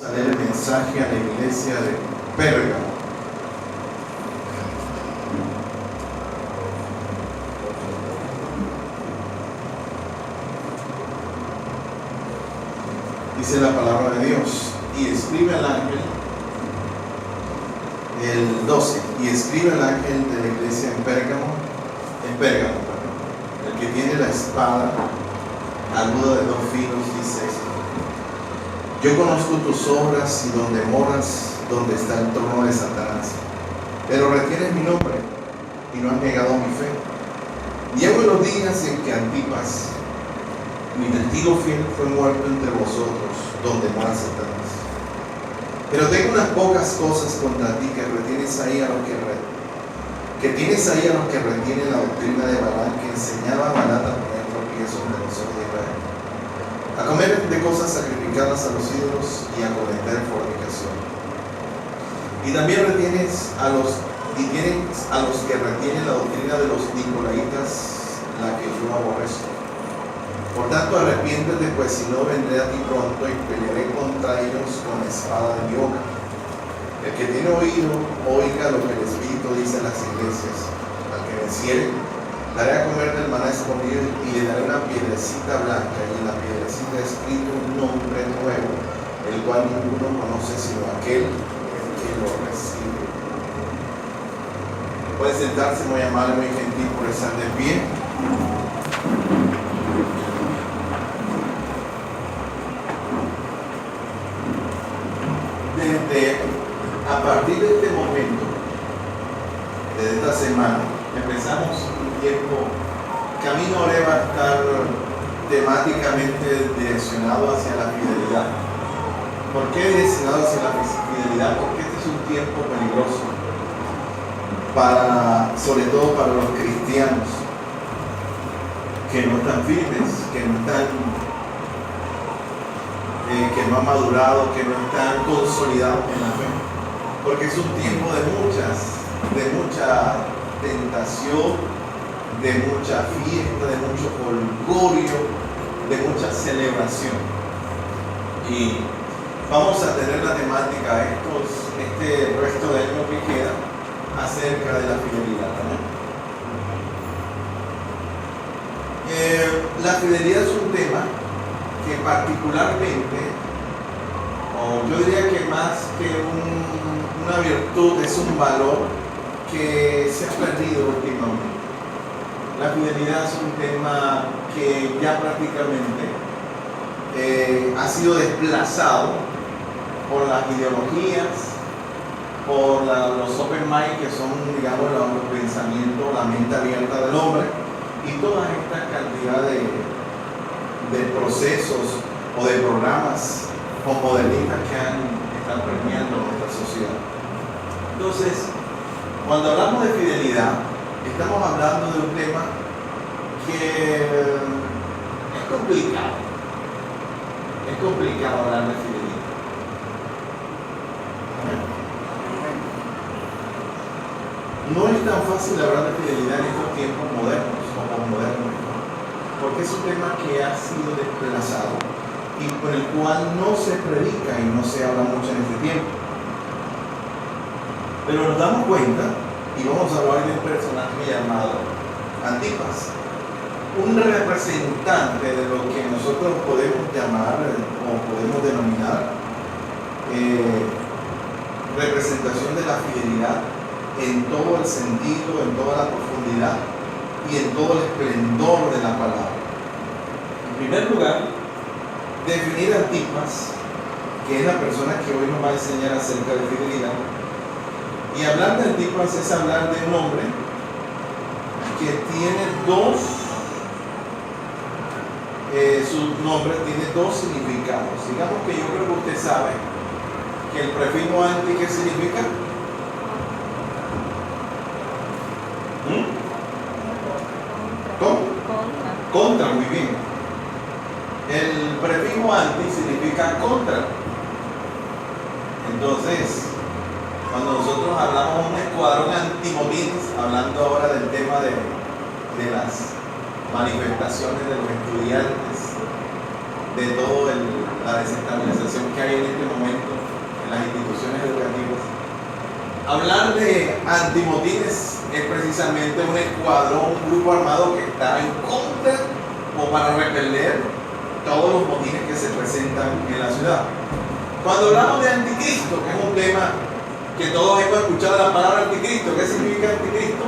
A leer el mensaje a la iglesia de Pérgamo. Dice la palabra de Dios: y escribe al ángel, el 12, y escribe al ángel de la iglesia en Pérgamo, el que tiene la espada aguda de 2 filos, dice esto: yo conozco tus obras y donde moras, donde está el trono de Satanás, pero retienes mi nombre y no has negado mi fe. Llevo los días en que Antipas, mi testigo fiel, fue muerto entre vosotros, donde mora Satanás. Pero tengo unas pocas cosas contra ti, que tienes ahí a los que retienen la doctrina de Balaam, que enseñaba a Balaam a poner tropiezos de los hijos de Israel, a comer de cosas sacrificadas a los ídolos y a cometer fornicación. Y también tienes a los que retienen la doctrina de los nicolaitas, la que yo aborrezco. Por tanto, arrepiéntete, pues si no, vendré a ti pronto y pelearé contra ellos con la espada de mi boca. El que tiene oído, oiga lo que el Espíritu dice a las iglesias. Al que venciere, daré a comer del maná escondido y le daré una piedrecita blanca, y en la piedrecita escrito un nombre nuevo, el cual ninguno conoce sino aquel que lo recibe. Puede sentarse, muy amable, muy gentil, por estar de pie. A partir de este momento, de esta semana, empezamos un tiempo. Camino ahora va a estar temáticamente direccionado hacia la fidelidad. ¿Por qué direccionado hacia la fidelidad? Porque este es un tiempo peligroso, sobre todo para los cristianos que no están firmes, que no han madurado, que no están consolidados en la fe. Porque es un tiempo de mucha tentación, de mucha fiesta, de mucho jolgorio, de mucha celebración. Y vamos a tener la temática este resto de año que queda acerca de la fidelidad. La fidelidad es un tema que particularmente, o yo diría que más que una virtud, es un valor que se ha perdido últimamente. La fidelidad es un tema que ya prácticamente ha sido desplazado por las ideologías, por los open mind, que son, digamos, los pensamientos, la mente abierta del hombre, y toda esta cantidad de procesos o de programas posmodernistas que están permeando nuestra sociedad. Entonces, cuando hablamos de fidelidad, estamos hablando de un tema que es complicado. Es complicado hablar de fidelidad. No es tan fácil hablar de fidelidad en estos tiempos modernos o posmodernos, porque es un tema que ha sido desplazado y por el cual no se predica y no se habla mucho en este tiempo. Pero nos damos cuenta, y vamos a hablar de un personaje llamado Antipas, un representante de lo que nosotros podemos llamar o podemos denominar representación de la fidelidad en todo el sentido, en toda la profundidad y en todo el esplendor de la palabra. En primer lugar, definir a Antipas, que es la persona que hoy nos va a enseñar acerca de fidelidad. Y hablar de Antipas es hablar de un hombre que tiene su nombre tiene dos significados. Digamos que yo creo que usted sabe que el prefijo anti, ¿qué significa? ¿Cómo? Contra, muy bien. El prefijo anti significa contra. Entonces, cuando nosotros hablamos de un escuadrón antimotines, hablando ahora del tema de las manifestaciones de los estudiantes, de toda la desestabilización que hay en este momento, las instituciones educativas. Hablar de antimotines es precisamente un escuadrón, un grupo armado que está en contra o para repeler todos los motines que se presentan en la ciudad. Cuando hablamos de anticristo, que es un tema que todos hemos escuchado la palabra anticristo, ¿qué significa anticristo?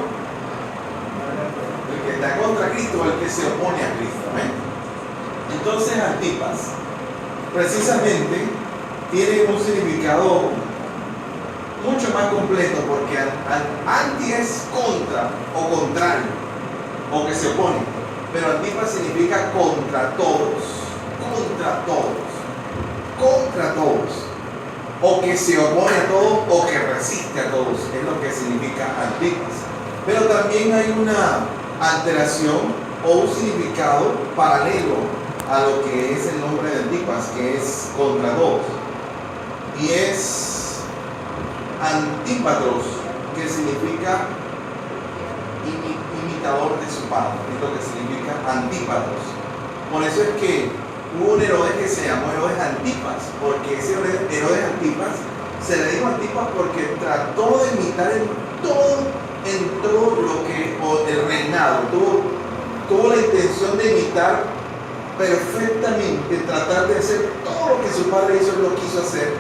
El que está contra Cristo o el que se opone a Cristo. Entonces, Antipas precisamente tiene un significado mucho más completo, porque anti es contra o contrario o que se opone, pero Antipas significa contra todos, o que se opone a todos o que resiste a todos, es lo que significa Antipas. Pero también hay una alteración o un significado paralelo a lo que es el nombre de Antipas, que es contra todos, y es Antípatros, que significa imitador de su padre, es lo que significa Antípatros. Por eso es que hubo un Herodes que se llamó Herodes Antipas, porque ese Herodes Antipas se le dijo Antipas porque trató de imitar en todo lo que el reinado, tuvo la intención de imitar perfectamente, tratar de hacer todo lo que su padre hizo, lo quiso hacer,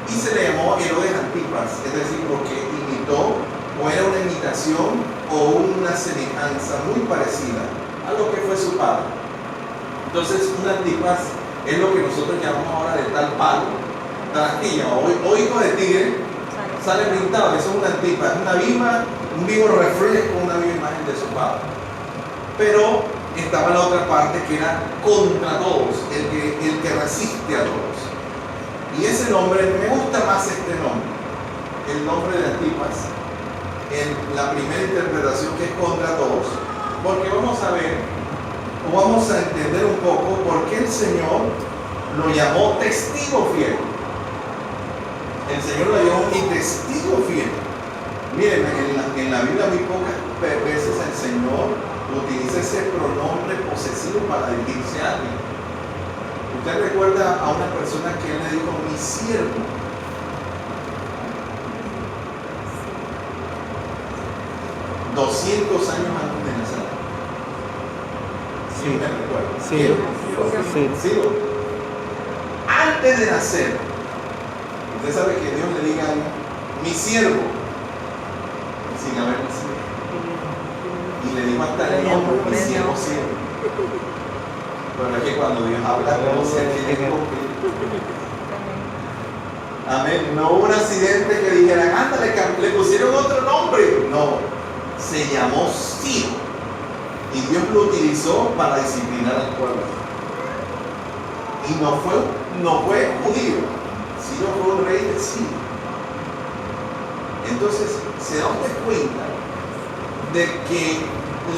y se le llamó Herodes Antipas, es decir, porque imitó o era una imitación o una semejanza muy parecida a lo que fue su padre. Entonces, un Antipas es lo que nosotros llamamos ahora de tal palo, tal astilla, o hijo de tigre, sale pintado, eso es un Antipas, un vivo reflejo, una viva imagen de su padre. Pero estaba la otra parte que era contra todos, el que resiste a todos. Y ese nombre, me gusta más este nombre, el nombre de Antipas, en la primera interpretación, que es contra todos, porque vamos a ver, o vamos a entender un poco por qué el Señor lo llamó testigo fiel. El Señor lo llamó mi testigo fiel. Miren, en la Biblia muy pocas veces el Señor utiliza ese pronombre posesivo para dirigirse a alguien. Usted recuerda a una persona que él le dijo mi siervo. $200 antes de nacer. Sí, me recuerdo. Sí. Antes de nacer. Usted sabe que Dios le diga a alguien, mi siervo, sin haber nacido. Y le dijo hasta el nombre, mi siervo. Pero es que cuando Dios habla, no se tiene que cumplir. Amén. No hubo un accidente que dijeran, ándale, le pusieron otro nombre. No, se llamó Ciro. Y Dios lo utilizó para disciplinar al pueblo. Y no fue judío. Ciro fue un rey de Siria. Entonces, se da usted cuenta de que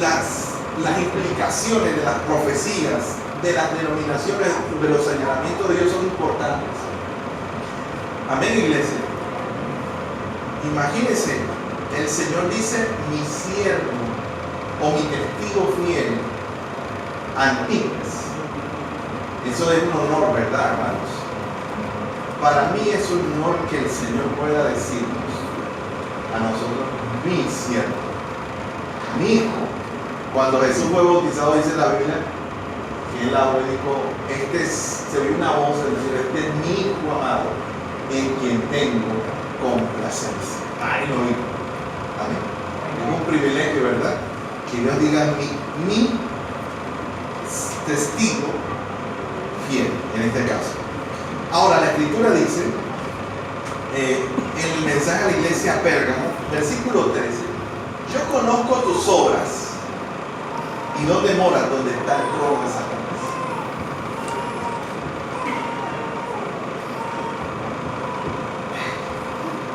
las implicaciones de las profecías, de las denominaciones, de los señalamientos de Dios son importantes. Amén, iglesia. Imagínense, el Señor dice mi siervo o mi testigo fiel, Antipas. Eso es un honor, ¿verdad, hermanos? Para mí es un honor que el Señor pueda decirnos a nosotros, mi siervo, mi hijo. Cuando Jesús fue bautizado, dice la Biblia, que él habló y dijo, se oyó una voz, es decir, este es mi hijo amado, en quien tengo complacencia. Ahí lo dijo. Amén. Es un privilegio, ¿verdad? Que Dios diga mi testigo fiel, en este caso. Ahora, la Escritura dice, en el mensaje a la iglesia a Pérgamo, versículo 13, yo conozco tus obras y dónde moras, donde está el trono de Satanás.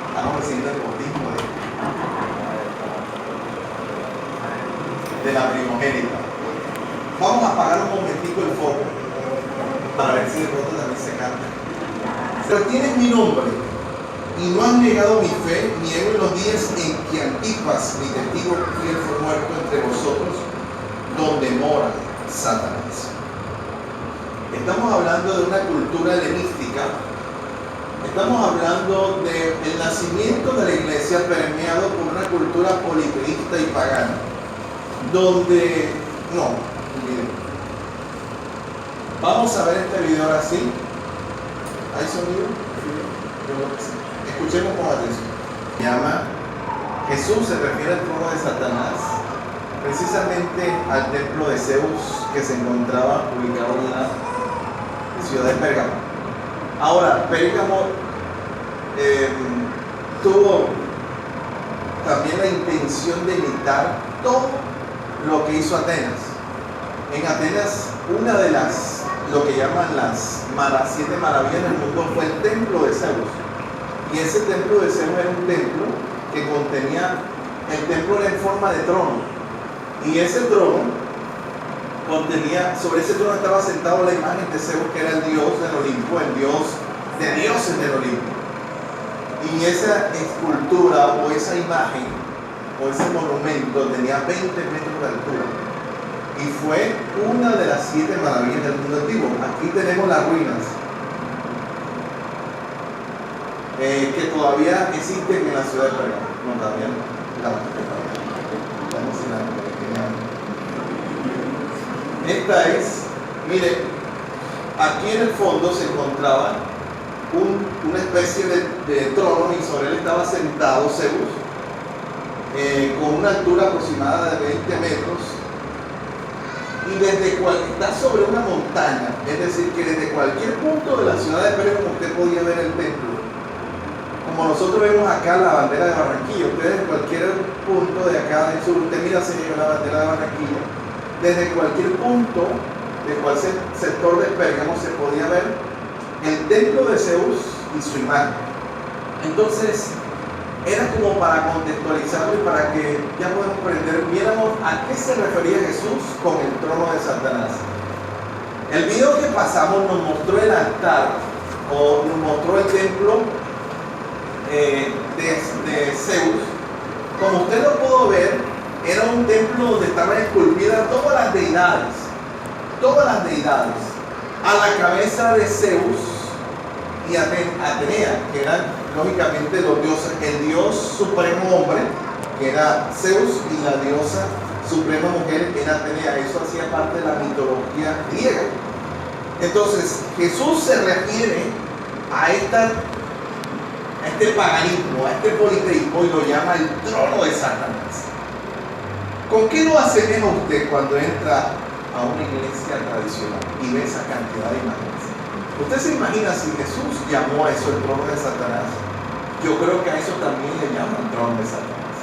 Estamos recibiendo el bautismo de la primogénita. Vamos a apagar un momentico el foco para ver si de pronto también se canta. Pero tienes mi nombre y no han negado mi fe, ni en los días en que Antipas, mi testigo fiel, fue muerto entre vosotros, donde mora Satanás. Estamos hablando de una cultura helenística Estamos hablando del nacimiento de la iglesia permeado por una cultura politeísta y pagana, donde, no, miren, vamos a ver este video ahora sí. ¿Hay sonido? Yo creo que sí. Escuchemos con atención. Llama, Jesús se refiere al trono de Satanás, precisamente al templo de Zeus que se encontraba ubicado en la ciudad de Pérgamo. Ahora, Pérgamo tuvo también la intención de imitar todo lo que hizo Atenas. En Atenas, una de lo que llaman las 7 maravillas del mundo fue el templo de Zeus. Y ese templo de Zeus era un templo que contenía, el templo era en forma de trono. Y ese trono contenía, sobre ese trono estaba sentado la imagen de Zeus, que era el dios del Olimpo, el dios de dioses del Olimpo. Y esa escultura o esa imagen o ese monumento tenía 20 metros de altura. Y fue una de las 7 maravillas del mundo antiguo. Aquí tenemos las ruinas que todavía existen en la ciudad de Pérgamo. No, todavía no. Esta es, mire, aquí en el fondo se encontraba una especie de trono y sobre él estaba sentado Zeus con una altura aproximada de 20 metros y está sobre una montaña, es decir, que desde cualquier punto de la ciudad de Pérgamo usted podía ver el templo. Como nosotros vemos acá la bandera de Barranquilla, usted desde cualquier punto de acá del sur, usted mira hacia la bandera de Barranquilla, desde cualquier punto de cualquier sector de Pérgamo se podía ver el templo de Zeus y su imagen. Entonces, era como para contextualizarlo y para que ya podamos aprender, viéramos a qué se refería Jesús con el trono de Satanás. El video que pasamos nos mostró el altar, o nos mostró el templo de Zeus. Como usted lo pudo ver, era un templo donde estaban esculpidas todas las deidades. A la cabeza de Zeus y Atenea, que eran lógicamente los dioses, el dios supremo hombre, que era Zeus, y la diosa suprema mujer era Atenea. Eso hacía parte de la mitología griega. Entonces, Jesús se refiere a este paganismo, a este politeísmo, y lo llama el trono de Satanás. ¿Con qué lo asemeja usted cuando entra a una iglesia tradicional y ve esa cantidad de imágenes? ¿Usted se imagina si Jesús llamó a eso el trono de Satanás? Yo creo que a eso también le llaman trono de Satanás.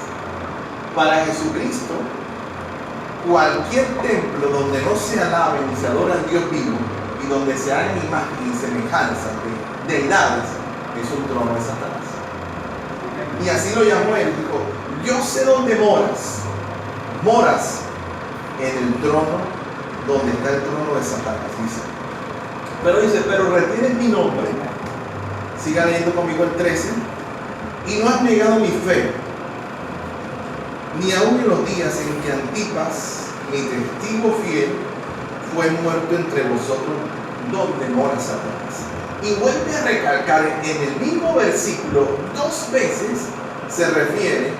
Para Jesucristo, cualquier templo donde no se alabe ni se adora al Dios vivo y donde se hagan imágenes y semejanzas de deidades, es un trono de Satanás. Y así lo llamó él. Dijo: yo sé dónde moras en el trono donde está el trono de Satanás, dice. Pero retienes mi nombre. Siga leyendo conmigo el 13. Y no has negado mi fe, ni aun en los días en que Antipas, mi testigo fiel, fue muerto entre vosotros, donde mora Satanás. Y vuelve a recalcar en el mismo versículo 2 veces, se refiere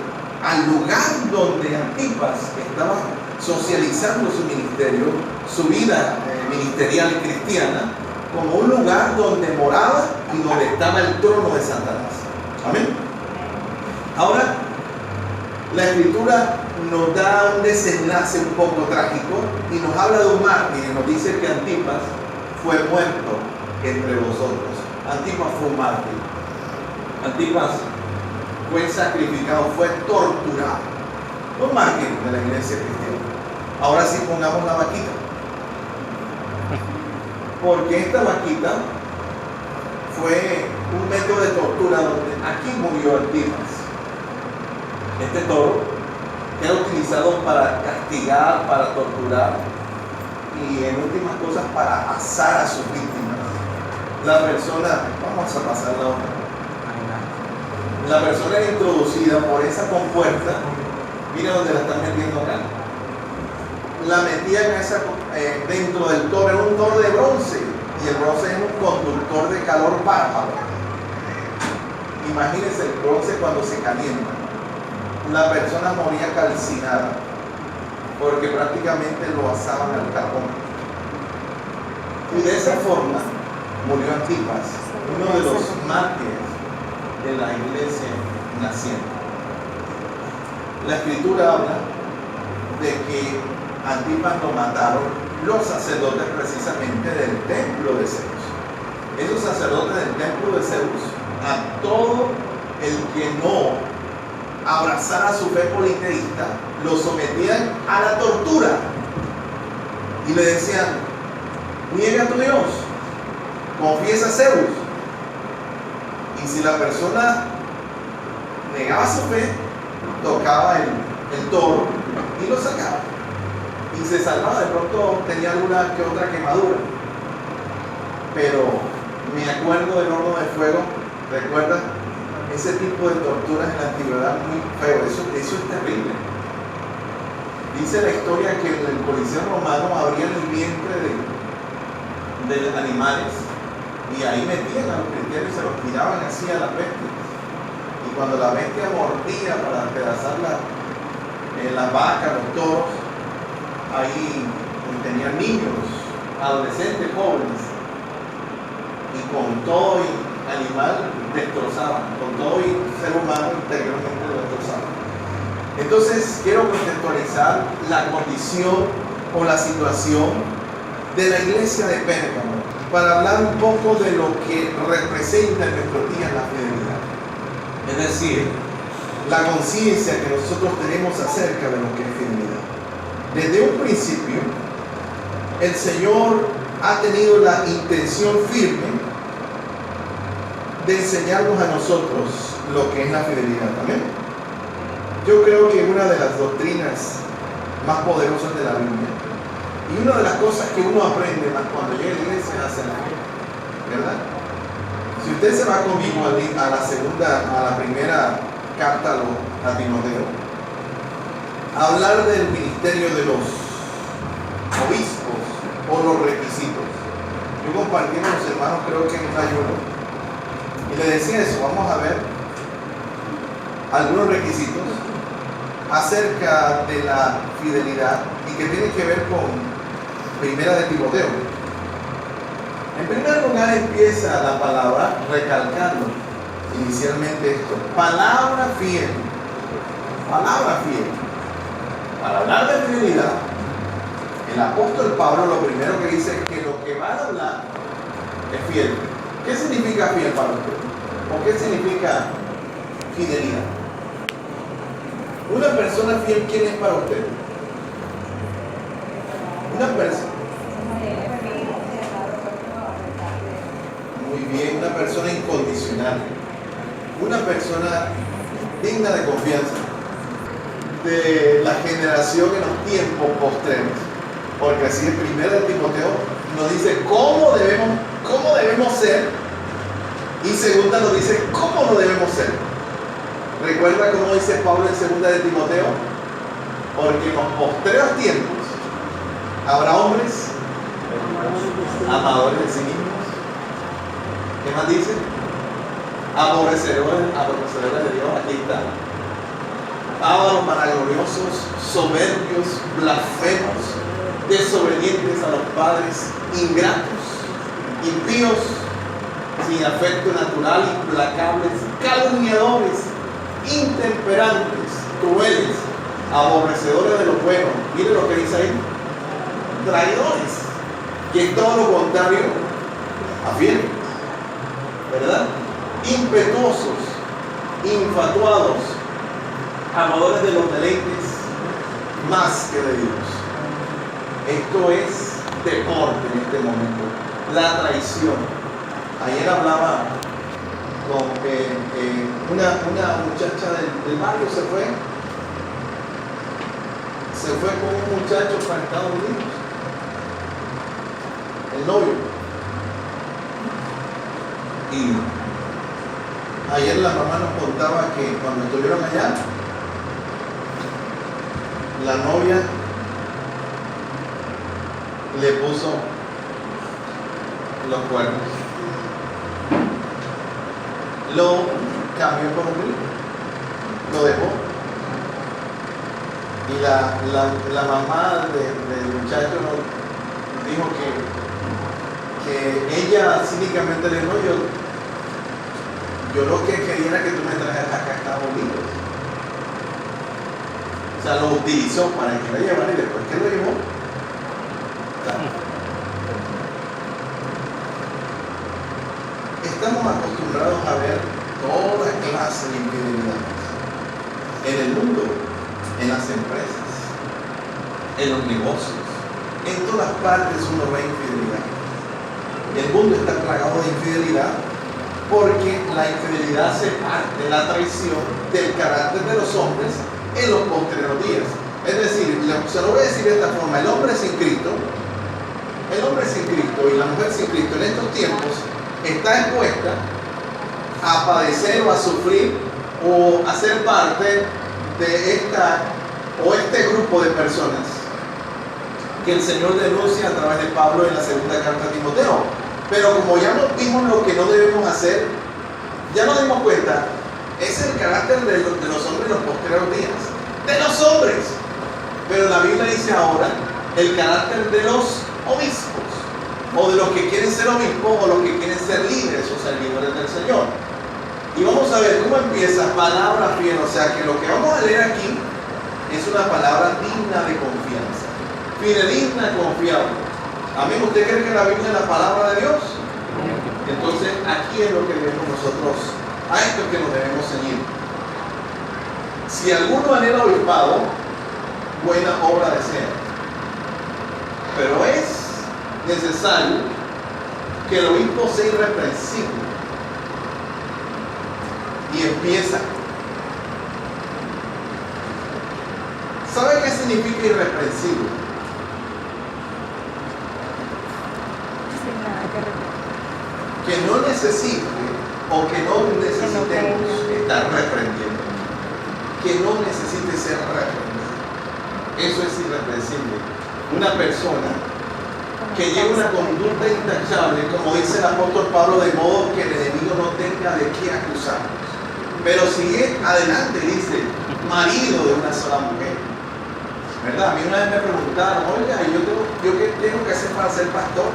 al lugar donde Antipas estaba socializando su ministerio, su vida ministerial cristiana, como un lugar donde moraba y donde estaba el trono de Satanás. Amén. Ahora, la Escritura nos da un desenlace un poco trágico y nos habla de un mártir y nos dice que Antipas fue muerto entre vosotros. Antipas fue un mártir. Antipas fue sacrificado, fue torturado. Un mártir de la iglesia cristiana. Ahora sí pongamos la vaquita. Porque esta vaquita fue un método de tortura donde aquí murió Antipas. Este toro que era utilizado para castigar, para torturar y en últimas cosas para asar a sus víctimas. La persona, vamos a pasar la otra. La persona era introducida por esa compuerta, mira donde la están metiendo acá. La metían dentro del toro, era un toro de bronce, y el bronce es un conductor de calor bárbaro. Imagínense el bronce cuando se calienta. La persona moría calcinada porque prácticamente lo asaban al carbón. Y de esa forma murió Antipas, uno de los mártires de la iglesia naciente. La escritura habla de que Antipas lo mataron los sacerdotes precisamente del templo de Zeus. Esos sacerdotes del templo de Zeus, a todo el que no abrazara su fe politeísta, lo sometían a la tortura y le decían: niega a tu Dios, confiesa a Zeus. Y si la persona negaba su fe, tocaba el toro y lo sacaba. Y se salvaba, de pronto tenía alguna que otra quemadura. Pero me acuerdo del horno de fuego, ¿recuerdas? Ese tipo de torturas en la antigüedad muy feo, eso es terrible. Dice la historia que en el Coliseo romano abrían el vientre de animales y ahí metían a los cristianos y se los tiraban así a la bestia. Y cuando la bestia mordía para despedazar las vacas, los toros, ahí tenían niños, adolescentes, jóvenes, y con todo y animal destrozaban, con todo y ser humano interiormente lo destrozaban. Entonces quiero contextualizar la condición o la situación de la iglesia de Pérgamo para hablar un poco de lo que representa en nuestros días la fidelidad. Es decir, la conciencia que nosotros tenemos acerca de lo que es fidelidad. Desde un principio, el Señor ha tenido la intención firme de enseñarnos a nosotros lo que es la fidelidad. ¿Amén? Yo creo que una de las doctrinas más poderosas de la Biblia y una de las cosas que uno aprende más cuando llega a la iglesia es hacer la fe, ¿verdad? Si usted se va conmigo a la primera carta a Timoteo, a hablar del ministerio de los obispos o los requisitos. Yo compartí con los hermanos, creo que en un ayuno, y le decía eso. Vamos a ver algunos requisitos acerca de la fidelidad y que tiene que ver con Primera de Timoteo. En primer lugar empieza la palabra recalcando inicialmente esto: palabra fiel. Palabra fiel. Para hablar de fidelidad, el apóstol Pablo lo primero que dice es que lo que va a hablar es fiel. ¿Qué significa fiel para usted? ¿O qué significa fidelidad? Una persona fiel, ¿quién es para usted? Una persona. Muy bien, una persona incondicional. Una persona digna de confianza. De la generación en los tiempos postreros. Porque así en 1 Timoteo nos dice cómo debemos ser, y segunda nos dice cómo no debemos ser. ¿Recuerda cómo dice Pablo en 2 Timoteo? Porque en los postreros tiempos habrá hombres amadores de sí mismos. ¿Qué más dice? Aborrecedores de Dios. Aquí está. Ávaros, vanagloriosos, soberbios, blasfemos, desobedientes a los padres, ingratos, impíos, sin afecto natural, implacables, calumniadores, intemperantes, crueles, aborrecedores de lo bueno. Mire lo que dice ahí: traidores, que es todo lo contrario a fiel, ¿verdad? Impetuosos, infatuados, amadores de los deleites más que de Dios. Esto es deporte en este momento. La traición. Ayer hablaba con una muchacha del barrio, se fue con un muchacho para Estados Unidos, el novio. Y ayer la mamá nos contaba que cuando estuvieron allá, la novia le puso los cuernos. Lo cambió por un hijo. Lo dejó. Y la mamá del muchacho nos dijo que ella cínicamente le dijo, yo lo que quería era que tú me trajeras acá a Estados Unidos. O sea, lo utilizó para que lo llevara y después que lo llevó. Estamos acostumbrados a ver toda clase de infidelidades en el mundo, en las empresas, en los negocios, en todas partes uno ve infidelidad. El mundo está plagado de infidelidad porque la infidelidad hace parte de la traición del carácter de los hombres en los posteriores días. Es decir, se lo voy a decir de esta forma, el hombre sin Cristo y la mujer sin Cristo en estos tiempos está expuesta a padecer o a sufrir o a ser parte de este grupo de personas que el Señor denuncia a través de Pablo en la segunda carta a Timoteo. Pero como ya nos vimos lo que no debemos hacer, ya nos dimos cuenta, es el carácter de los hombres en los posteriores días, de los hombres. Pero la Biblia dice ahora el carácter de los obispos, o de los que quieren ser obispos, o los que quieren ser líderes o servidores del Señor. Y vamos a ver cómo empieza, palabra fiel, o sea que lo que vamos a leer aquí es una palabra digna de confianza, fidedigna, confiable. Amén. ¿Usted cree que la Biblia es la palabra de Dios? Entonces aquí es lo que debemos nosotros, a esto que nos debemos ceñir. Si alguno anhela obispado, buena obra desea. Pero es necesario que el obispo sea irreprensible. Y empieza. ¿Sabe qué significa irreprensible? Que no necesite o que no necesitemos estar reprendiendo. Que no necesite ser reprendido. Eso es irreprensible. Una persona que lleve una conducta intachable, como dice el apóstol Pablo, de modo que el enemigo no tenga de qué acusarnos. Pero sigue adelante, dice, marido de una sola mujer. ¿Verdad? A mí una vez me preguntaron, oiga, ¿yo qué tengo que hacer para ser pastor?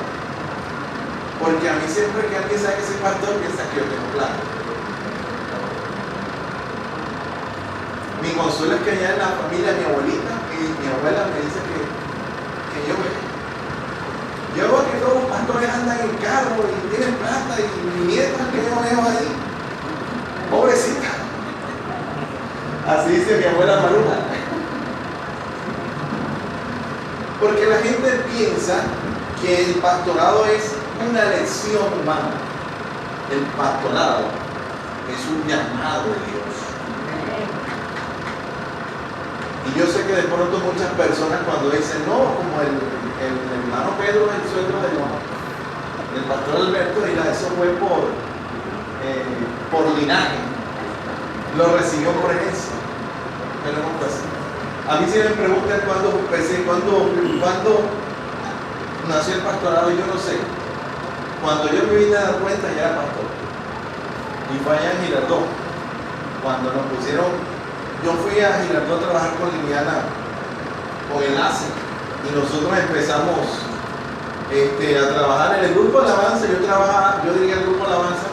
Porque a mí siempre que alguien sabe que soy pastor, piensa que yo tengo plata. Mi consuelo es que allá en la familia, mi abuelita y mi abuela me dice que yo veo que todos los pastores andan en carro y tienen plata y mi nieta que yo veo ahí, pobrecita. Así dice mi abuela Maruja. Porque la gente piensa que el pastorado es una elección humana. El pastorado es un llamado de Dios. Y yo sé que de pronto muchas personas cuando dicen, no, como el hermano Pedro, el suegro del pastor Alberto, dirá, eso fue por linaje. Lo recibió por herencia. Pero no fue así. A mí si me preguntan cuándo nació el pastorado, yo no sé. Cuando yo me vine a dar cuenta ya era pastor. Y fue allá en Girardot. Cuando nos pusieron, yo fui a Girardot a trabajar con Liliana, con Enlace. Y nosotros empezamos a trabajar en el grupo de alabanza. Yo diría el grupo de alabanza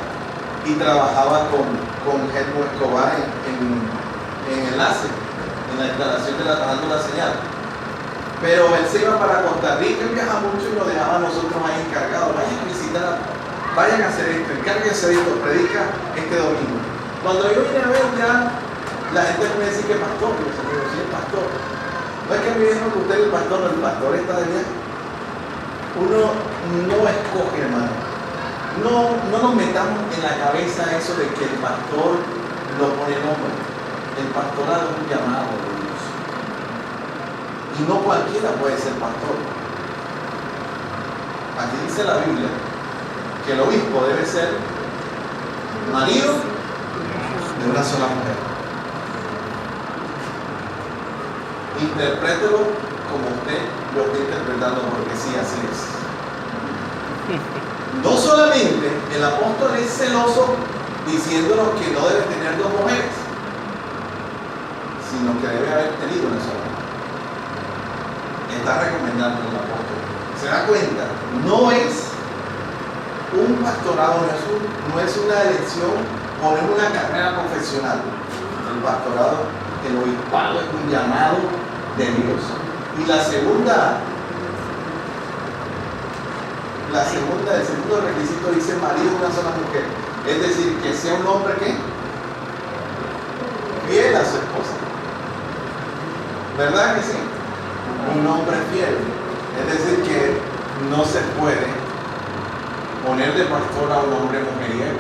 y trabajaba con Germo Escobar en Enlace, en la instalación de trabajando la señal. Pero él se iba para Costa Rica, él viaja mucho y nos dejaba a nosotros ahí encargados. Vayan a visitar, vayan a hacer esto, encárguense de esto, predica este domingo. Cuando yo vine a ver ya, la gente me decía que pastor, yo decía, sí, el pastor. No es que me dijeron que usted es el pastor, no, el pastor está de viaje. Uno no escoge, hermano. No nos metamos en la cabeza eso de que el pastor lo pone el hombre. El pastorado es un llamado de Dios. Y no cualquiera puede ser pastor. Aquí dice la Biblia que el obispo debe ser marido de una sola mujer. Interprételo como usted lo está interpretando, porque sí, así es. No solamente el apóstol es celoso diciéndonos que no debe tener dos mujeres, sino que debe haber tenido una sola. Está recomendando el apóstol. ¿Se da cuenta? No es un pastorado, no es una elección o no es una carrera profesional. El pastorado, el obispado es un llamado de Dios. Y el segundo requisito dice marido de una sola mujer. Es decir, que sea un hombre que fiel a su esposa. ¿Verdad que sí? Un hombre fiel. Es decir, que no se puede poner de pastor a un hombre mujeriego,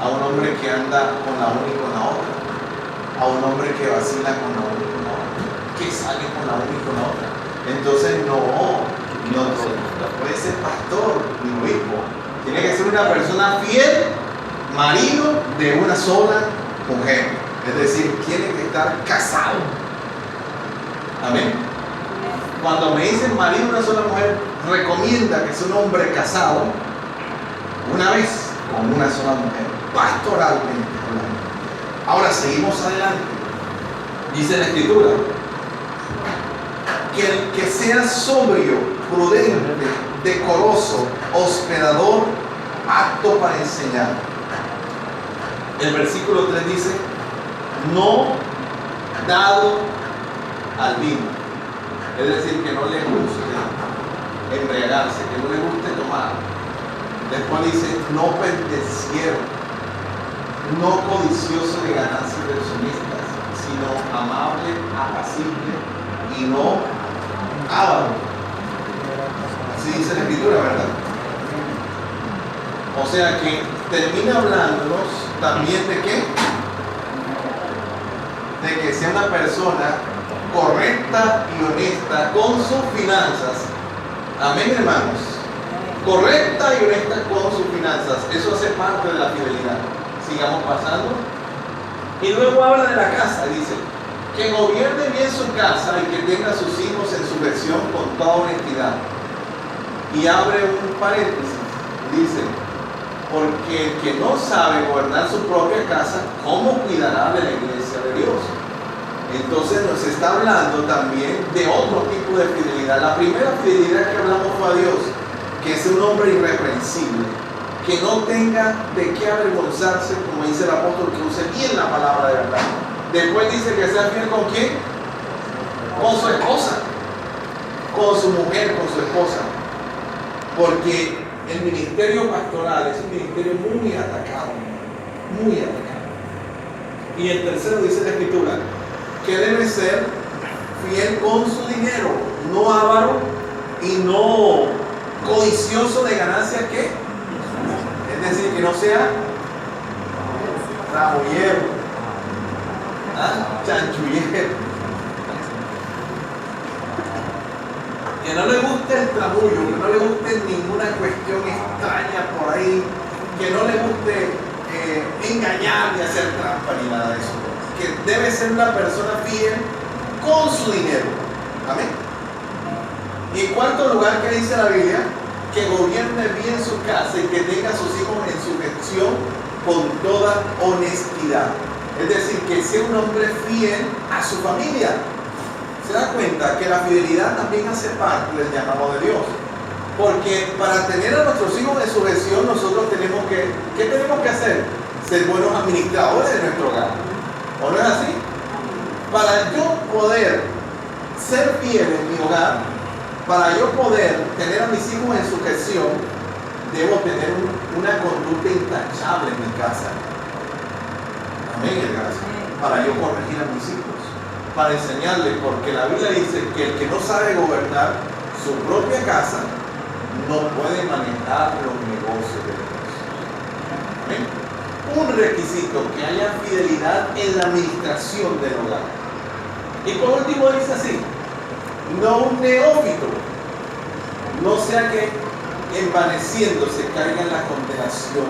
a un hombre que anda con la una y con la otra, a un hombre que vacila con la una y con la otra, que sale con la una y con la otra. Entonces no puede ser pastor ni obispo. Tiene que ser una persona fiel, marido de una sola mujer. Es decir, tiene que estar casado. Amén. Cuando me dicen marido de una sola mujer, recomienda que sea un hombre casado una vez con una sola mujer, pastoralmente hablando. Ahora seguimos adelante. Dice la Escritura que el que sea sobrio, prudente, decoroso, hospedador, apto para enseñar. El versículo 3 dice: no dado al vino. Es decir, que no le guste embriagarse, que no le guste tomar. Después dice: no pendenciero, no codicioso de ganancias personistas, sino amable, apacible y no avaro. Así dice la Escritura, ¿verdad? O sea que termina hablándonos también de qué? De que sea una persona correcta y honesta con sus finanzas. Amén, hermanos. Correcta y honesta con sus finanzas. Eso hace parte de la fidelidad. Sigamos pasando. Y luego habla de la casa. Dice: que gobierne bien su casa y que tenga a sus hijos en sujeción con toda honestidad. Y abre un paréntesis. Dice: porque el que no sabe gobernar su propia casa, ¿cómo cuidará de la iglesia de Dios? Entonces nos está hablando también de otro tipo de fidelidad. La primera fidelidad que hablamos fue a Dios, que es un hombre irreprensible, que no tenga de qué avergonzarse, como dice el apóstol, que use bien la palabra de verdad. Después dice que sea fiel ¿con quién? Con su esposa, con su mujer, con su esposa. Porque el ministerio pastoral es un ministerio muy atacado, muy atacado. Y el tercero dice la Escritura que debe ser fiel con su dinero, no avaro y no codicioso de ganancias, ¿qué? Es decir, que no sea tramoyero, chanchullero, que no le guste el tramullo, que no le guste ninguna cuestión extraña por ahí, que no le guste engañar ni hacer trampa ni nada de eso. Que debe ser una persona fiel con su dinero. Amén. Y en cuarto lugar, ¿qué dice la Biblia? Que gobierne bien su casa y que tenga a sus hijos en sujeción con toda honestidad. Es decir, que sea un hombre fiel a su familia. Se da cuenta que la fidelidad también hace parte del llamado de Dios. Porque para tener a nuestros hijos en sujeción, nosotros tenemos que, ¿qué tenemos que hacer? Ser buenos administradores de nuestro hogar. ¿O no es así? Para yo poder ser fiel en mi hogar, para yo poder tener a mis hijos en sujeción, debo tener una conducta intachable en mi casa. Amén, hermanos. Para yo corregir a mis hijos, para enseñarles, porque la Biblia dice que el que no sabe gobernar su propia casa no puede manejar los negocios de Dios. Amén. Un requisito, que haya fidelidad en la administración del hogar. Y por último dice así: no un neófito, no sea que envaneciéndose caiga en la condenación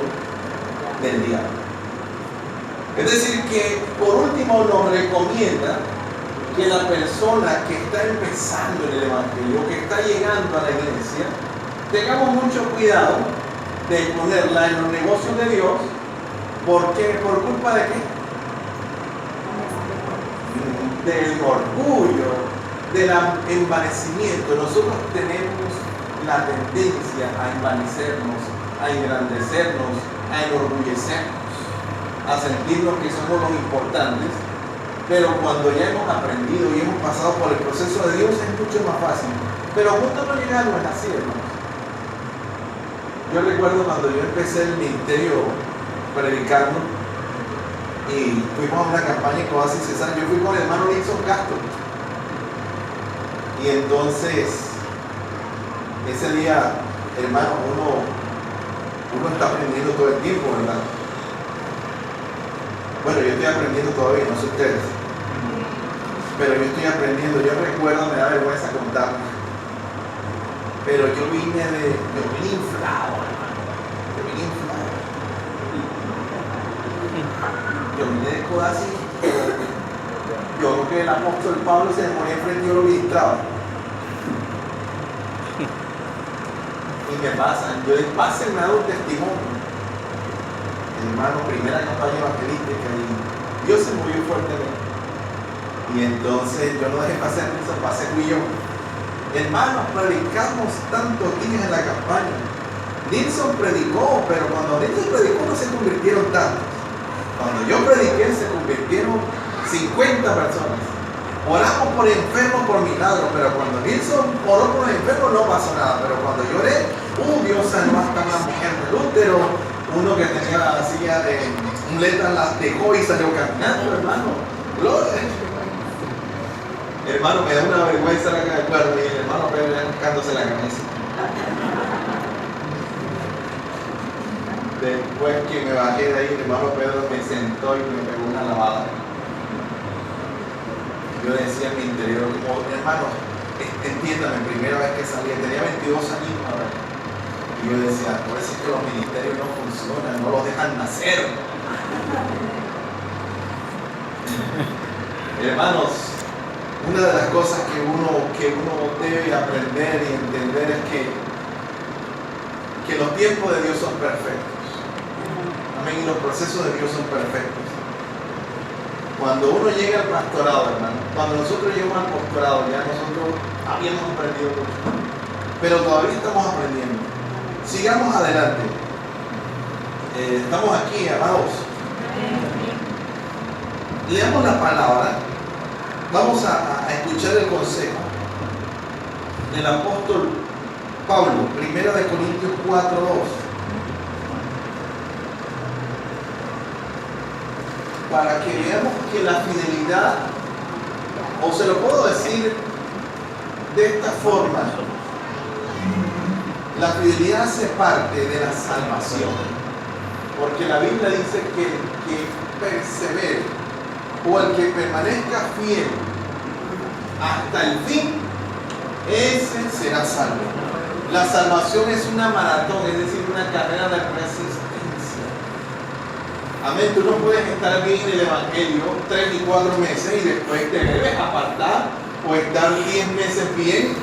del diablo. Es decir, que por último nos recomienda que la persona que está empezando en el Evangelio, que está llegando a la iglesia, tengamos mucho cuidado de ponerla en los negocios de Dios ¿Por qué? ¿Por culpa de qué? Del orgullo, del envanecimiento. Nosotros tenemos la tendencia a envanecernos, a engrandecernos, a enorgullecernos, a sentirnos que somos los importantes, pero cuando ya hemos aprendido y hemos pasado por el proceso de Dios es mucho más fácil. Pero justo no llega, no es así, hermanos. Yo recuerdo cuando yo empecé el ministerio predicando y fuimos a una campaña en Oasis Cesar, yo fui con el hermano Nilson Castro. Y entonces, ese día, hermano, uno está aprendiendo todo el tiempo, ¿verdad? Bueno, yo estoy aprendiendo todavía, no sé ustedes. Pero yo estoy aprendiendo, yo recuerdo, me da vergüenza contar. Pero yo vine inflado, hermano. Yo vine inflado. Yo vine de Codazzi. Yo creo que el apóstol Pablo se ponía enfrente y yo lo ministraba. Y me pasan, yo de pase me ha dado un testimonio. Hermano, primera campaña evangelística y Dios se movió fuertemente. Y entonces yo no dejé pasar eso, pasé fui yo. Hermanos, predicamos tantos días en la campaña. Nilson predicó, pero cuando Nilson predicó no se convirtieron tantos. Cuando yo prediqué se convirtieron 50 personas. Oramos por enfermos por milagros, pero cuando Nilson oró por enfermos no pasó nada. Pero cuando lloré, Dios sanó hasta una mujer del útero, uno que tenía la silla de muleta la dejó y salió caminando, hermano. Gloria. Hermano, me da una vergüenza la que me acuerdo y el hermano Pedro arrancándose la cabeza. Después que me bajé de ahí, el hermano Pedro me sentó y me pegó una lavada. Yo decía en mi interior, como, hermano, entiéndame, primera vez que salí, tenía 22 años ahora. Y yo decía, por eso es que los ministerios no funcionan, no los dejan nacer. Hermanos, una de las cosas que uno debe aprender y entender es que los tiempos de Dios son perfectos. Amén, y los procesos de Dios son perfectos. Cuando uno llega al pastorado, hermano, cuando nosotros llegamos al pastorado, ya nosotros habíamos aprendido mucho, pero todavía estamos aprendiendo. Sigamos adelante. Estamos aquí, amados. Leamos la palabra. Vamos a escuchar el consejo del apóstol Pablo, 1 Corintios 4:2. Para que veamos que la fidelidad, o se lo puedo decir de esta forma, la fidelidad hace parte de la salvación, porque la Biblia dice que el que persevere o el que permanezca fiel hasta el fin, ese será salvo. La salvación es una maratón, es decir, una carrera de resistencia. Amén, tú no puedes estar bien en el Evangelio 3 y 4 meses y después te debes apartar o estar 10 meses bien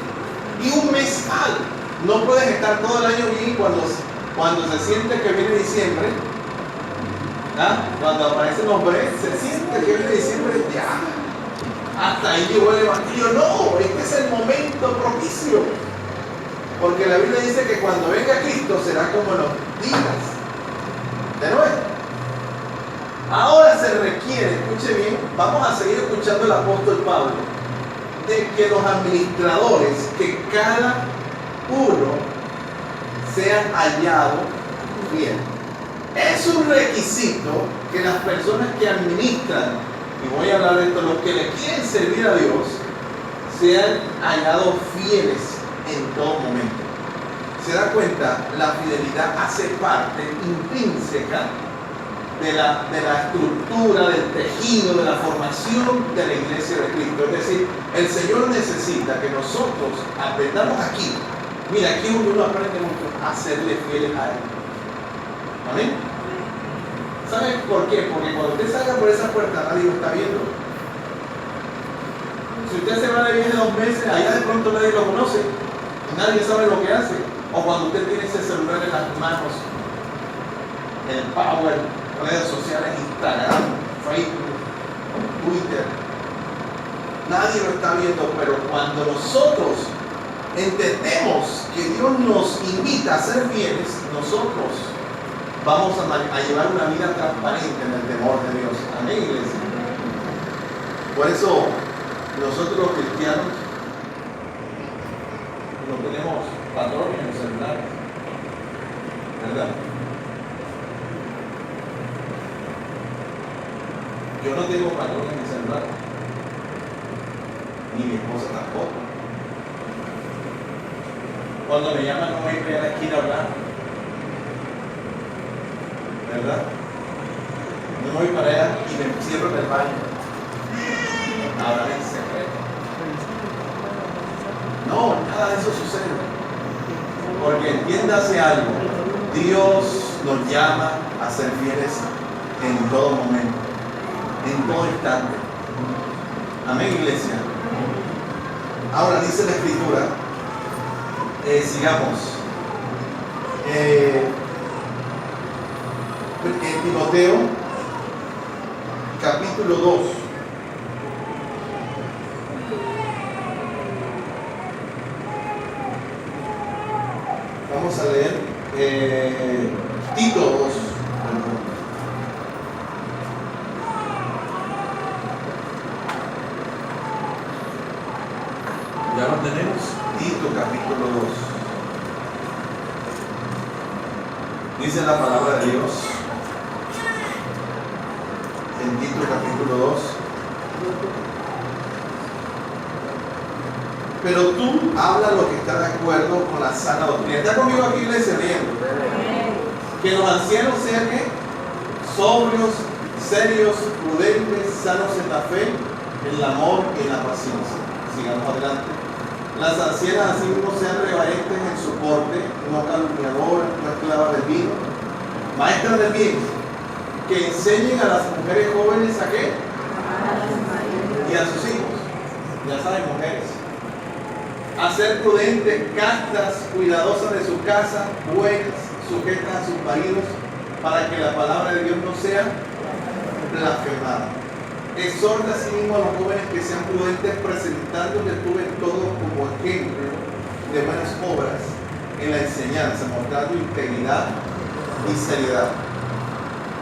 y un mes mal. No puedes estar todo el año bien cuando se siente que viene diciembre, cuando aparecen los breves, se siente que viene diciembre, ya, hasta ahí llegó el Evangelio. No, este es el momento propicio. Porque la Biblia dice que cuando venga Cristo será como los días de Noé. Ahora se requiere, escuche bien, vamos a seguir escuchando el apóstol Pablo, de que los administradores, que cada uno sean hallados bien. Es un requisito que las personas que administran, y voy a hablar de esto, los que le quieren servir a Dios, sean hallados fieles en todo momento. ¿Se da cuenta? La fidelidad hace parte intrínseca de la estructura, del tejido, de la formación de la iglesia de Cristo. Es decir, el Señor necesita que nosotros aprendamos aquí. Mira, aquí uno aprende mucho a serle fieles a Él. ¿Amén? ¿Saben por qué? Porque cuando usted salga por esa puerta, nadie lo está viendo. Si usted se va de viaje 2 meses, allá de pronto nadie lo conoce. Nadie sabe lo que hace. O cuando usted tiene ese celular en las manos, el power, redes sociales, Instagram, Facebook, Twitter. Nadie lo está viendo, pero cuando nosotros entendemos que Dios nos invita a ser fieles, nosotros vamos a llevar una vida transparente en el temor de Dios. Amén, iglesia. Por eso nosotros los cristianos no tenemos patrones en los celulares, ¿verdad? Yo no tengo patrones en mi celular, ni mi esposa tampoco. Cuando me llaman no voy a ir a la esquina a hablar, ¿verdad? No voy para allá y me encierro en el baño a hablar en secreto. No, nada de eso sucede. Porque entiéndase algo, Dios nos llama a ser fieles en todo momento, en todo instante. Amén, iglesia. Ahora dice la Escritura, sigamos. En Timoteo, capítulo 2. Vamos a leer Tito 2. Ya lo tenemos. Tito capítulo 2. Dice la palabra de Dios en Tito capítulo 2. Pero tú habla lo que está de acuerdo con la sana doctrina. ¿Está conmigo aquí, iglesia? Leyendo. Que los ancianos sean ¿qué? Sobrios, serios, prudentes, sanos en la fe, en el amor y en la paciencia. Sigamos adelante. Las ancianas así mismo sean reverentes en su porte, no calumniadoras, no esclavas del vino, maestras del bien, que enseñen a las mujeres jóvenes a qué? Y a sus hijos. Ya saben, mujeres. A ser prudentes, castas, cuidadosas de su casa, buenas, sujetas a sus maridos, para que la palabra de Dios no sea blasfemada. Exhorta asimismo a los jóvenes que sean prudentes, presentándoles tú en todo como ejemplo de buenas obras en la enseñanza, mostrando integridad y seriedad.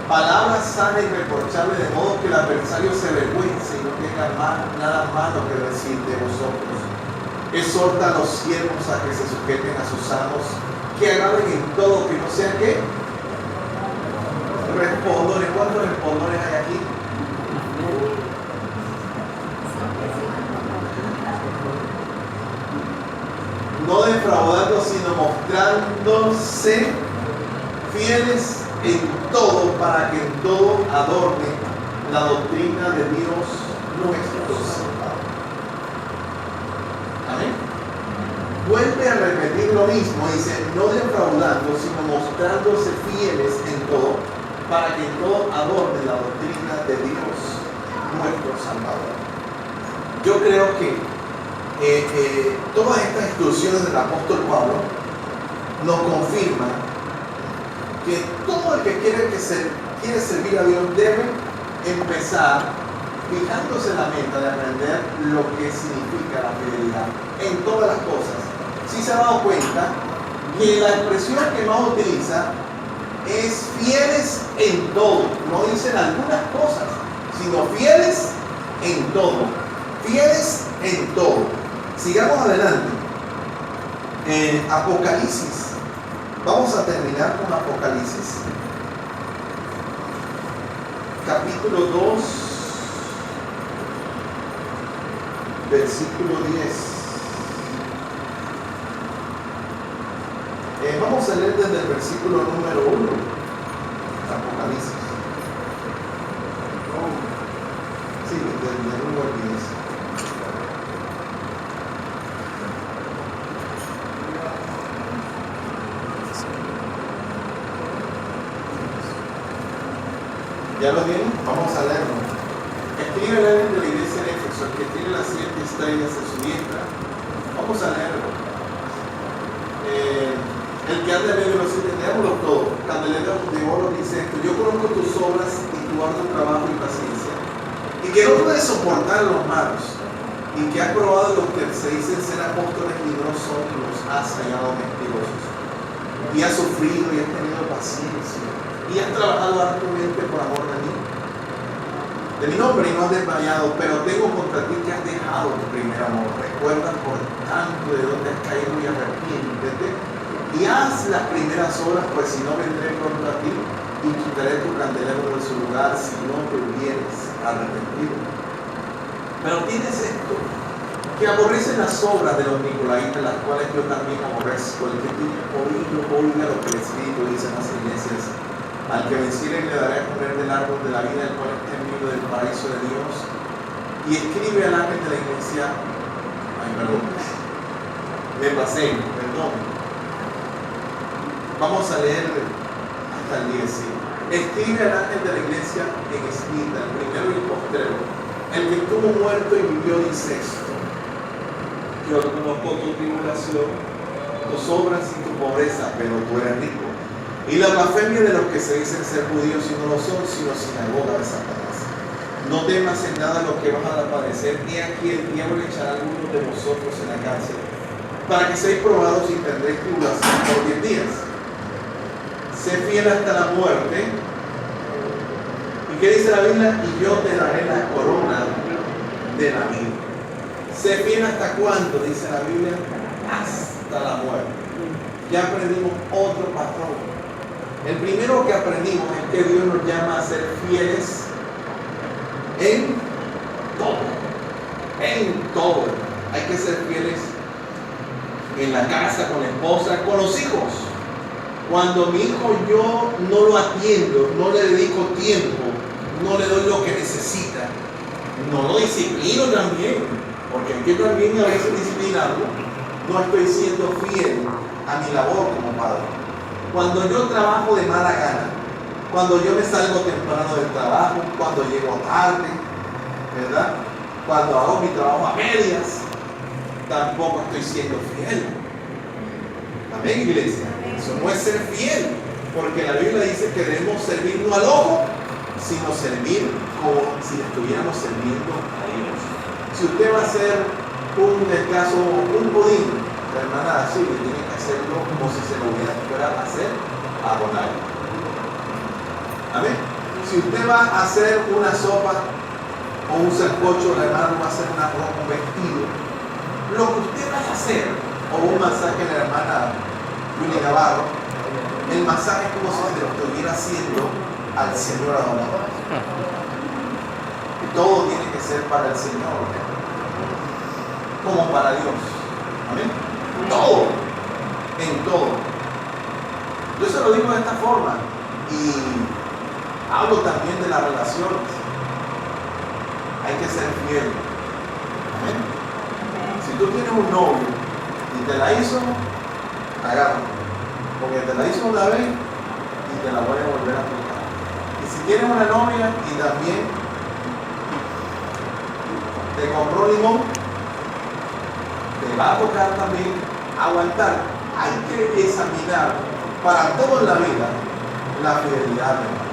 Palabras sanas y reprochables, de modo que el adversario se avergüence y no tenga nada malo que decir de vosotros. Exhorta a los siervos a que se sujeten a sus amos, que agraden en todo, que no sean ¿qué? Respondores. ¿Cuántos respondores hay aquí? No defraudando, sino mostrándose fieles en todo, para que en todo adornen la doctrina de Dios nuestro Salvador. Amén. Vuelve a repetir lo mismo, dice, no defraudando, sino mostrándose fieles en todo, para que en todo adornen la doctrina de Dios nuestro Salvador. Yo creo que todas estas instrucciones del apóstol Pablo nos confirman que todo el que quiere servir a Dios debe empezar fijándose la meta de aprender lo que significa la fidelidad en todas las cosas. Si se ha dado cuenta que la expresión que más utiliza es fieles en todo, no dicen algunas cosas, sino fieles en todo, fieles en todo. Sigamos adelante. Apocalipsis. Vamos a terminar con Apocalipsis. Capítulo 2, versículo 10. Vamos a leer desde el versículo número 1. Apocalipsis. Sí, desde el 1 al 10. ¿Ya lo tienen? Vamos a leerlo. Escribe el ángel de la iglesia de Éfeso, el que tiene las 7 estrellas en su diestra. Vamos a leerlo. El que anda en medio de los siete, leámoslo todo. Candelero de oro dice esto: yo conozco tus obras y tu arduo trabajo y paciencia, y que no puedes soportar a los malos, y que has probado a los que se dicen ser apóstoles y no son, y los has hallado mentirosos. Y has sufrido y has tenido paciencia, y has trabajado arduamente por amor de mi nombre, y no has desmayado. Pero tengo contra ti que has dejado tu primer amor. Recuerda por tanto de dónde has caído y arrepiéntete y haz las primeras obras, pues si no vendré pronto a ti y quitaré tu candelero de su lugar si no te hubieres arrepentido. Pero tienes esto, que aborrecen las obras de los nicolaitas, las cuales yo también aborrezco. El que tiene oído, oiga lo que el Espíritu dice en las iglesias. Al que venciere le daré a comer del árbol de la vida, el cual está en medio del paraíso de Dios. Y escribe al ángel de la iglesia, me pasé, perdón. Vamos a leer hasta el 10. ¿Sí? Escribe al ángel de la iglesia en Esmirna, el primero y el postrero, el que estuvo muerto y vivió, dice esto: yo conozco tu tribulación, tus obras y tu pobreza, pero tú eres rico. Y la blasfemia de los que se dicen ser judíos y no lo son, sino sinagoga de Satanás. No temas en nada lo que vas a padecer, ni aquí el diablo echará a algunos de vosotros en la cárcel, para que seáis probados y tendréis tribulación por 10 días. Sé fiel hasta la muerte. ¿Y qué dice la Biblia? Y yo te daré la corona de la vida. Sé fiel hasta cuándo, dice la Biblia, hasta la muerte. Ya aprendimos otro patrón. El primero que aprendimos es que Dios nos llama a ser fieles en todo. En todo. Hay que ser fieles en la casa, con la esposa, con los hijos. Cuando mi hijo yo no lo atiendo, no le dedico tiempo, no le doy lo que necesita, no lo disciplino también, porque hay que también a veces disciplinarlo, no estoy siendo fiel a mi labor como padre. Cuando yo trabajo de mala gana, cuando yo me salgo temprano del trabajo, cuando llego tarde, ¿verdad? Cuando hago mi trabajo a medias, tampoco estoy siendo fiel. Amén, iglesia. Eso no es ser fiel, porque la Biblia dice que debemos servir no al ojo, sino servir como si estuviéramos sirviendo a Dios. Si usted va a hacer un budín, la hermana así, tiene que hacerlo como si se lo fuera a hacer a Ronald. Amén. Si usted va a hacer una sopa o un sancocho, la hermana va a hacer un vestido. Lo que usted va a hacer, o un masaje, la hermana Willy Navarro, el masaje es como si se lo estuviera haciendo al Señor adorado. Y todo tiene que ser para el Señor, como para Dios. Amén. Todo, en todo. Yo se lo digo de esta forma y hablo también de las relaciones. Hay que ser fiel. Amén. Si tú tienes un novio y te la hizo, agárralo, porque te la hizo una vez y te la voy a volver a aplicar. Y si tienes una novia y también te compró limón, te va a tocar también aguantar. Hay que examinar para todo en la vida la fidelidad, hermano.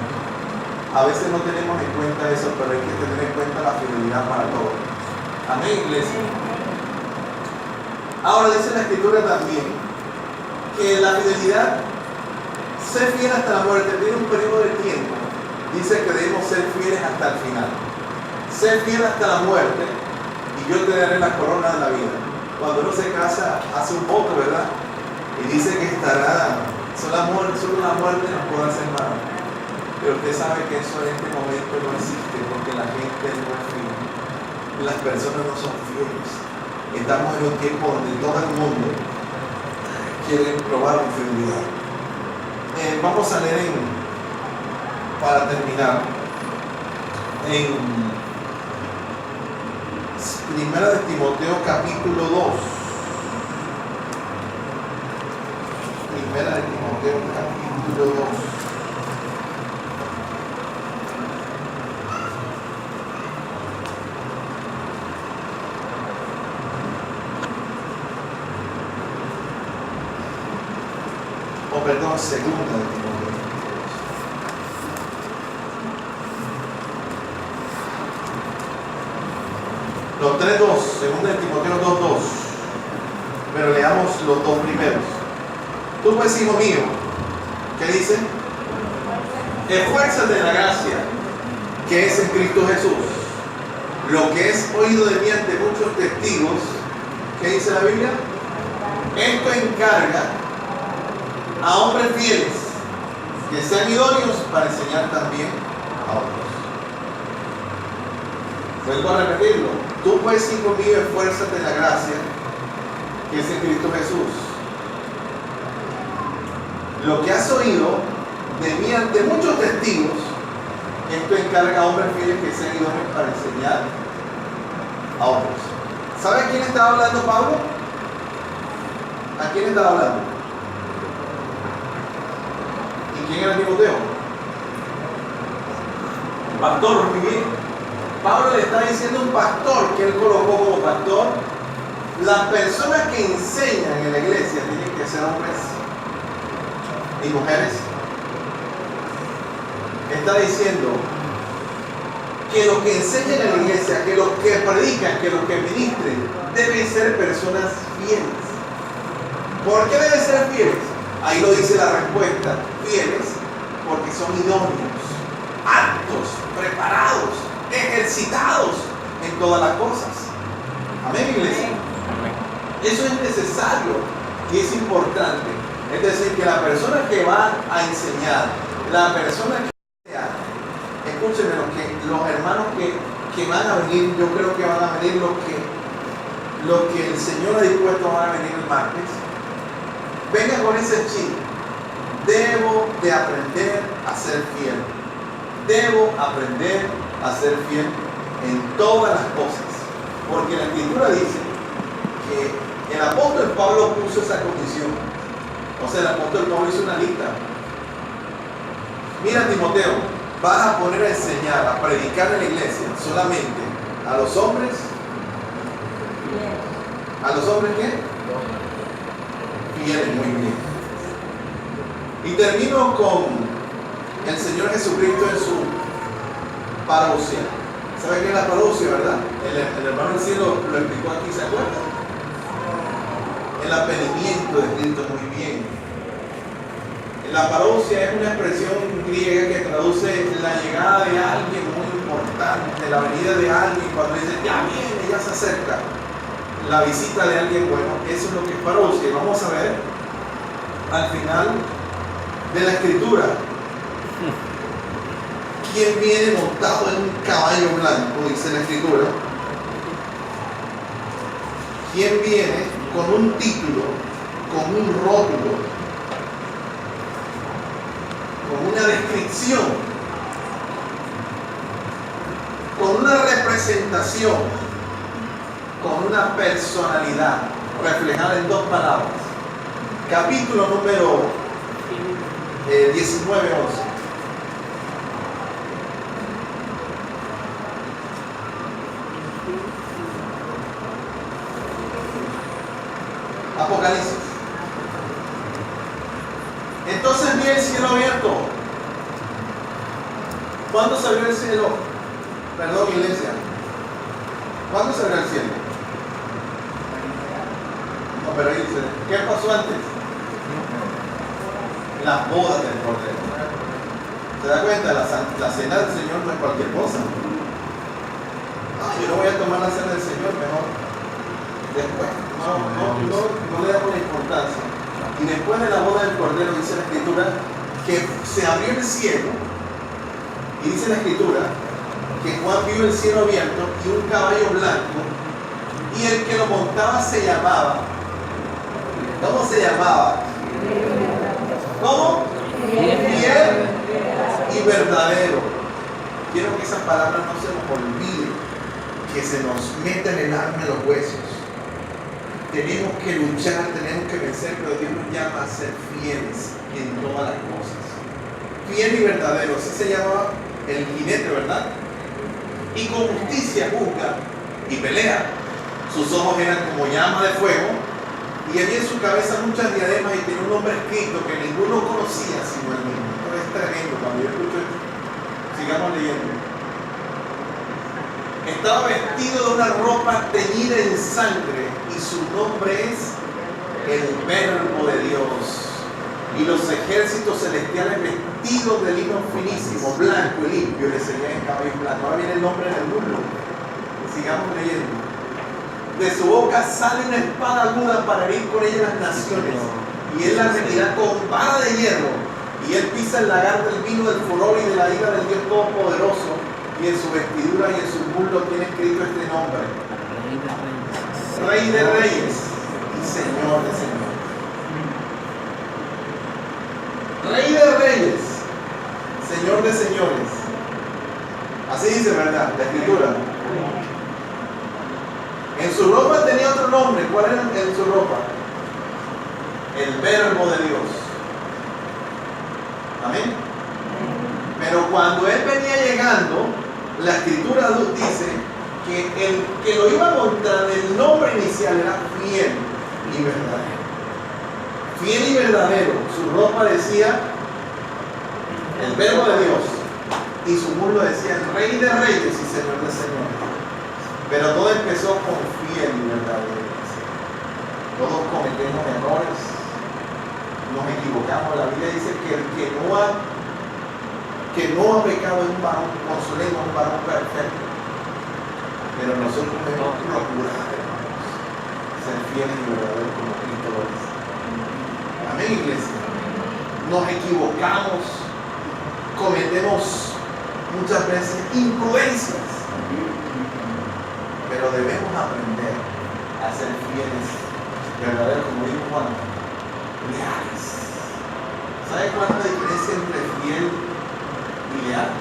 A veces no tenemos en cuenta eso, pero hay que tener en cuenta la fidelidad para todo. Amén, iglesia. Ahora dice la Escritura también que la fidelidad, ser fiel hasta la muerte, tiene un periodo de tiempo. Dice que debemos ser fieles hasta el final. Ser fiel hasta la muerte y yo te daré la corona de la vida. Cuando uno se casa, hace un voto, ¿verdad? Y dice que estará, solo la muerte nos puede hacer mal. Pero usted sabe que eso en este momento no existe, porque la gente no es fiel. Las personas no son fieles. Estamos en un tiempo donde todo el mundo quiere probar mi fidelidad. Vamos a leer para terminar en Primera de Timoteo capítulo 2. Primera de Timoteo capítulo 2. perdón, segunda de Timoteo. Los 3:2, segunda de Timoteo 2:2. Pero leamos los dos primeros. Tú pues, hijo mío, ¿qué dice? Esfuérzate en la gracia que es en Cristo Jesús. Lo que es oído de mí ante muchos testigos, ¿qué dice la Biblia? Esto encarga a hombres fieles que sean idóneos para enseñar también a otros. Vuelvo a repetirlo. Tú pues, hijo mío, esfuérzate en la gracia que es en Cristo Jesús. Lo que has oído de mí ante muchos testigos, esto encarga a hombres fieles que sean idóneos para enseñar a otros. ¿Sabe a quién estaba hablando Pablo? ¿A quién estaba hablando? ¿Y quién era Timoteo? Pastor, muy bien. Pablo le está diciendo a un pastor que él colocó como pastor. Las personas que enseñan en la iglesia tienen que ser hombres y mujeres. Está diciendo que los que enseñan en la iglesia, que los que predican, que los que ministren, deben ser personas fieles. ¿Por qué deben ser fieles? Ahí lo dice la respuesta. Fieles porque son idóneos, aptos, preparados, ejercitados en todas las cosas. Amén, iglesia. Eso es necesario y es importante. Es decir, que la persona que va a enseñar, la persona que escúchenme, los hermanos que van a venir, yo creo que van a venir los que el Señor ha dispuesto van a venir el martes. Venga con ese chip. Debo de aprender a ser fiel. Debo aprender a ser fiel en todas las cosas. Porque la Escritura dice que el apóstol Pablo puso esa condición. O sea, el apóstol Pablo hizo una lista. Mira, Timoteo, vas a poner a enseñar, a predicar en la iglesia solamente a los hombres. ¿A los hombres qué? Fieles, muy bien. Y termino con el Señor Jesucristo en su parousia. ¿Sabe qué es la parousia, verdad? El hermano del cielo lo explicó aquí, ¿se acuerda? El apenimiento de Cristo, muy bien. La parousia es una expresión griega que traduce la llegada de alguien muy importante, la venida de alguien, cuando dice, ya viene, ya se acerca. La visita de alguien bueno, eso es lo que es parousia. Vamos a ver al final de la Escritura quién viene montado en un caballo blanco, dice la Escritura. Quién viene con un título, con un rótulo, con una descripción, con una representación, con una personalidad reflejada en dos palabras. Capítulo número 19:11. Apocalipsis. Entonces vi el cielo abierto. ¿Cuándo se abrió el cielo? Perdón, iglesia. ¿Cuándo se abrió el cielo? No, pero ahí dice, ¿qué pasó antes? Las bodas del Cordero. ¿Se da cuenta? La cena del Señor no es cualquier cosa. Yo no voy a tomar la cena del Señor, mejor después. No le damos la importancia. Y después de la boda del Cordero dice la Escritura que se abrió el cielo. Y dice la Escritura que Juan vio el cielo abierto y un caballo blanco, y el que lo montaba se llamaba, ¿cómo se llamaba? ¿Cómo? Fiel y verdadero. Quiero que esas palabras no se nos olviden, que se nos meta en el alma, en los huesos. Tenemos que luchar, tenemos que vencer, pero Dios nos llama a ser fieles en todas las cosas. Fiel y verdadero, así se llama el jinete, ¿verdad? Y con justicia juzga y pelea. Sus ojos eran como llama de fuego Y había en su cabeza muchas diademas y tenía un nombre escrito que ninguno conocía sino él mismo. Esto es tremendo cuando yo escucho esto. Sigamos leyendo. Estaba vestido de una ropa teñida en sangre y su nombre es el Verbo de Dios. Y los ejércitos celestiales vestidos de lino finísimo, blanco y limpio, le seguían en cabello blanco. Ahora viene el nombre del mundo. Sigamos leyendo. De su boca sale una espada aguda para herir con ella las naciones. Y él la retirá con vara de hierro. Y él pisa el lagar del vino del furor y de la ira del Dios Todopoderoso. Y en su vestidura y en su muslo tiene escrito este nombre: Rey de Reyes y Señor de Señores. Rey de Reyes, Señor de Señores. Así dice, ¿verdad? La escritura. En su ropa tenía otro nombre. ¿Cuál era en su ropa? El Verbo de Dios. Amén. Pero cuando él venía llegando, la escritura dice que el que lo iba a mostrar, el nombre inicial era fiel y verdadero. Fiel y verdadero. Su ropa decía el Verbo de Dios y su muslo decía el Rey de Reyes y Señor de Señores. Pero todo empezó con fiel y verdadero. Todos cometemos errores, nos equivocamos. La Biblia dice que el que no ha pecado es un varón, consolemos un varón perfecto. Pero nosotros debemos procurar, hermanos, ser fieles y verdaderos como Cristo lo dice. Amén, iglesia. Nos equivocamos, cometemos muchas veces imprudencias, pero debemos aprender a ser fieles, verdaderos, como dijo Juan, leales. ¿Sabe cuál es la diferencia entre fiel y leal?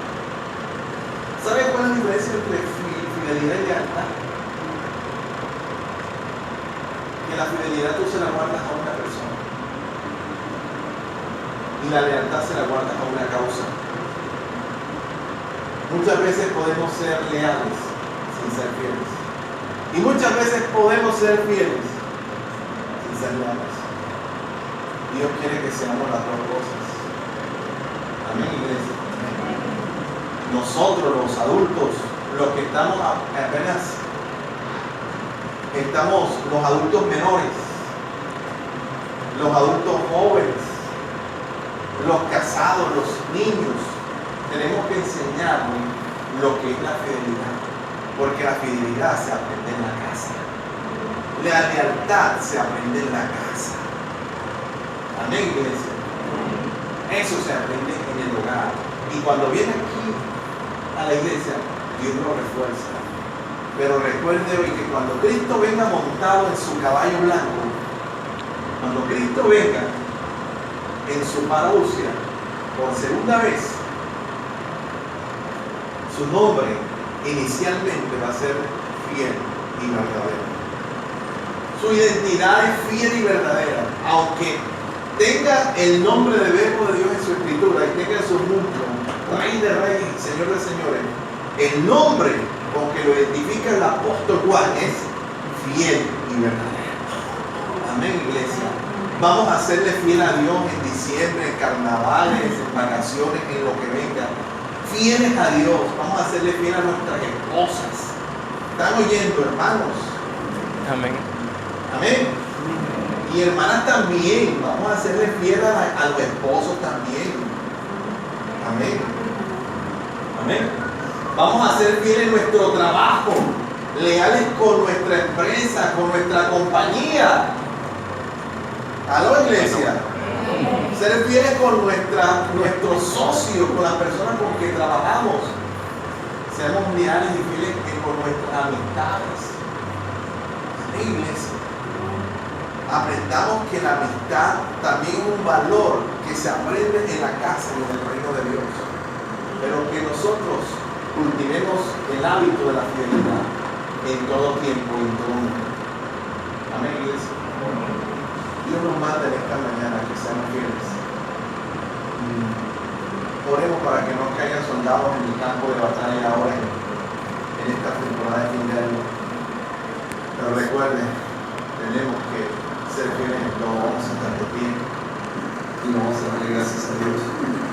¿Sabe cuál es la diferencia entre fidelidad y lealtad? Que la fidelidad tú se la guardas a una persona y la lealtad se la guardas a una causa. Muchas veces podemos ser leales sin ser fieles. Y muchas veces podemos ser fieles sin ser leales. Dios quiere que seamos las dos cosas. Amén, iglesia. Nosotros, los adultos, los que estamos apenas, los adultos menores, los adultos jóvenes, los casados, los niños, tenemos que enseñarles lo que es la fidelidad, porque la fidelidad se aprende en la casa, la lealtad se aprende en la casa. Amén, iglesia. Eso se aprende en el hogar, y cuando viene aquí a la iglesia, Dios lo refuerza. Pero recuerde hoy que cuando Cristo venga montado en su caballo blanco, cuando Cristo venga en su parousia por segunda vez, su nombre inicialmente va a ser fiel y verdadero. Su identidad es fiel y verdadera, aunque tenga el nombre de Verbo de Dios en su escritura y tenga su muslo, Rey de Reyes y Señor de Señores, el nombre con que lo identifica el apóstol Juan es fiel y verdadero. Amén, iglesia. Vamos a serle fiel a Dios en diciembre, en carnavales, en vacaciones, en lo que venga. Fieles a Dios. Vamos a serle fiel a nuestras esposas. ¿Están oyendo, hermanos? Amén. Amén. Y hermanas también. Vamos a serle fiel a los esposos también. Amén. Amén. Vamos a ser fieles en nuestro trabajo, leales con nuestra empresa, con nuestra compañía. ¿Aló, iglesia? Ser fieles con nuestros socios, con las personas con que trabajamos. Seamos leales y fieles con nuestras amistades. Amén, iglesia. Aprendamos que la amistad también es un valor que se aprende en la casa y en el reino de Dios. Pero que nosotros cultivemos el hábito de la fidelidad en todo tiempo y en todo momento. Amén, iglesia. Dios nos manda en esta mañana que seamos fieles. Oremos para que no caigan soldados en el campo de batalla ahora en esta temporada de fin de año. Pero recuerden, tenemos que se refiere, lo vamos a repetir y lo vamos a darle gracias a Dios.